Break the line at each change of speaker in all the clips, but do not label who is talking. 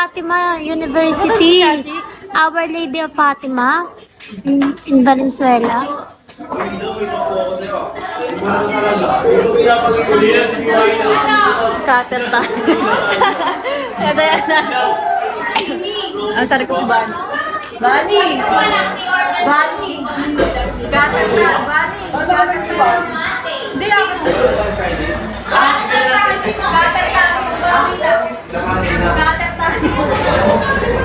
Fatima University. Our Lady of Fatima in Valenzuela.
Scatter tayo. Ito yan na. Ang sarap ko si Bani. Bani! Bani! Scatter na! Bani! Hindi ako. Scatter ka! Scatter tayo.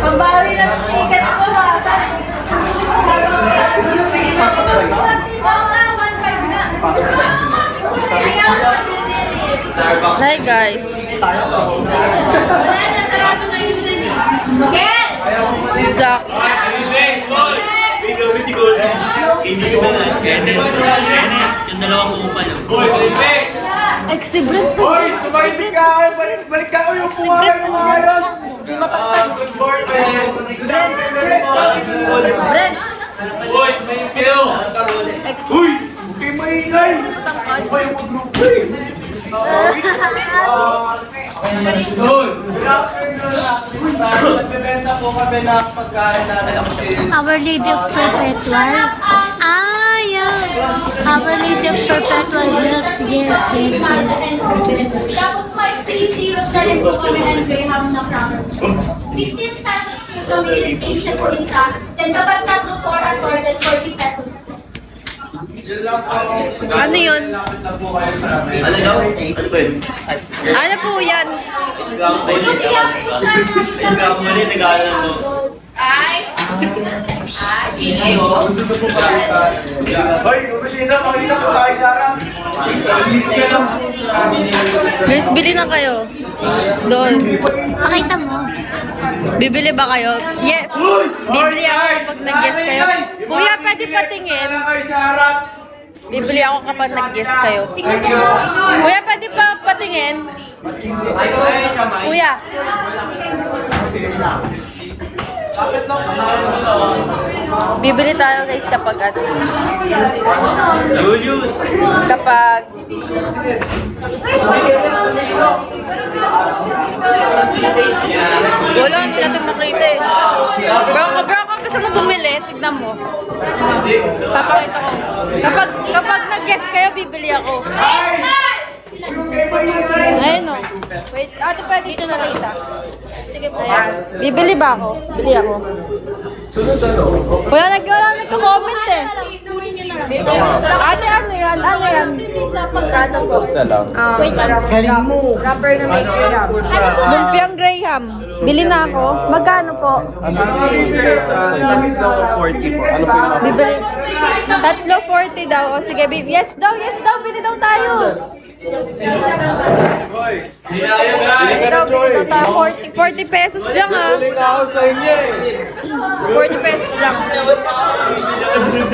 Pambawi ng ticket ko ha. Hi guys. Zach.
Yung dalawang kupa niya.
Exhibit.
Hoy! Balik ka! Balik ka! Uy! Kumain mo ayos!
Brent.
Uy! Thank you!
Uy! Huwag kayo maingay! Ano ba yung magrupo eh? Nagbebenta po kami ng pagkain namin ang
Our Lady of Perpetual. Ah, yeah. Our Lady of Perpetual. Yes.
Tapos may 3 zeros na rin po kami ng Graham na promise. 15 pesos po sa Mrs. Kitchen po isa. Then kapag tatlo po assorted, 40 pesos po.
Yun lang po.
Ano yun?
Lapit na po kayo sa amin.
Ano daw? Ano ba yun?
Ano po yan?
Isgam ba yun? Isgam mo rin, nag-aalam mo.
Hoy! Kusina! Makita po tayo sa harap!
Guys, bili na kayo. Doon.
Pakita mo.
Bibili ba kayo? Yeah. Bibili ako kapag nag-guess kayo. Kuya, pwede patingin.
Wala kayo sa harap!
Bibili ako kapag nag-guess kayo.
Thank you!
Kuya, pwede pa patingin. Kuya. Bibili tayo guys kapag ano.
Julius!
Kapag wala, hindi natin makita eh. Bro, gusto mo bumili, tignan mo. Papakita ko. Kapag nag-guess kayo, bibili ako. Ayun o. Wait, ate pwede dito nakita. Sige po. Bibili ba ako? Bili ako. Wala nagko-comment eh. Ate, ano yan? Ano yan? Pagkano po? Wait lang. Rapper na may Graham. Lumpiang Graham. Bili na ako. Magkano po? Bibili. Tatlo 40 daw. O sige, yes daw, bili daw tayo.
Sinayang nga!
Bili daw tayo. 40 pesos lang ah.
ako sa inyo eh!
40 pesos lang.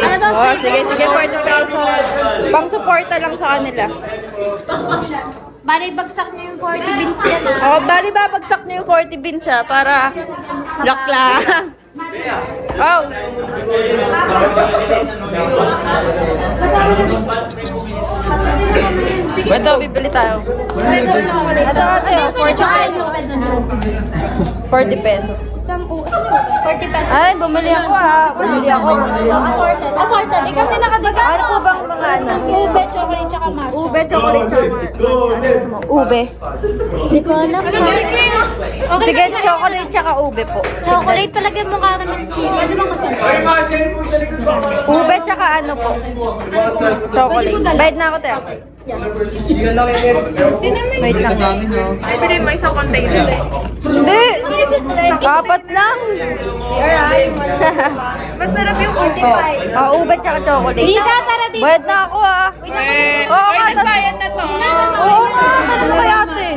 Ano ba?
Oh, sige, 40 pesos. Pang-suporta lang sa kanila.
Bali, bagsak niyo yung 40 beans yan ah.
Oh, bali babagsak niyo yung 40 beans ha, para lock lang. Oh. Ito, bibili tayo. Ito, 40 pesos.
40 pesos.
Ay, bumili ako ha. Bumili ako.
Assorted. Assorted. Eh kasi nakadiga.
Ano po bang mga ano?
Ube, chocolate, tsaka matcha.
Ube, chocolate, chocolate. Ano gusto mo? Ube.
Hindi ko alam.
Sige, chocolate tsaka ube po.
Chocolate talaga yung mukha naman siya. Pwede mo kasi.
Ay, mga cellphone sa likod ko!
Ube tsaka ano po? Chocolate. Bayad na ako, tayo. Wait lang namin, no?
Ay, bilhin mo isang container eh.
Hindi! Apat lang!
Masarap yung 45.
Ube tsaka chocolate.
Hindi ka, tara dito.
Bayad na ako, ah.
Eh,
Oo,
ay,
nga,
nagbayad na to.
Oo, nga, tanong kay ate.